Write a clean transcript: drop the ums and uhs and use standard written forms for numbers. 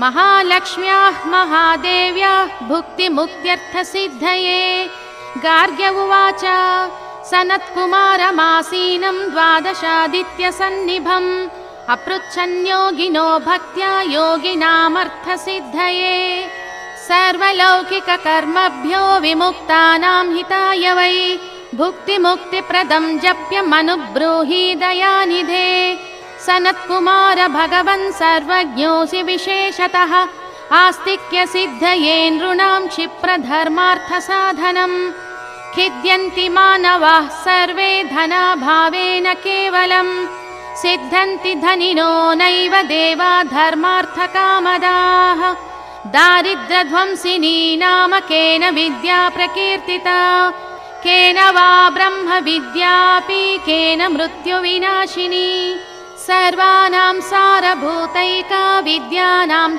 महालक्ष्म्याः महादेव्याः भुक्तिमुक्त्यर्थसिद्धये। गार्ग्य उवाच सनत्कुमारमासीनं द्वादशादित्यसन्निभम् अपृच्छन्योगिनो भक्त्या योगिनामर्थसिद्धये। सर्वलौकिककर्मभ्यो विमुक्तानां हिताय वै भुक्तिमुक्तिप्रदं जप्यमनुब्रूहि दयानिधे। सनत्कुमार भगवन् सर्वज्ञोऽसि विशेषतः आस्तिक्यसिद्धये नृणां क्षिप्रधर्मार्थसाधनम्। खिद्यन्ति मानवाः सर्वे धनाभावेन केवलम् सिद्धन्ति धनिनो नैव देवा धर्मार्थकामदाः। दारिद्र्यध्वंसिनी नाम केन विद्या प्रकीर्तिता केन वा ब्रह्मविद्यापि केन मृत्युविनाशिनी। सर्वानां सारभूतैका विद्यानां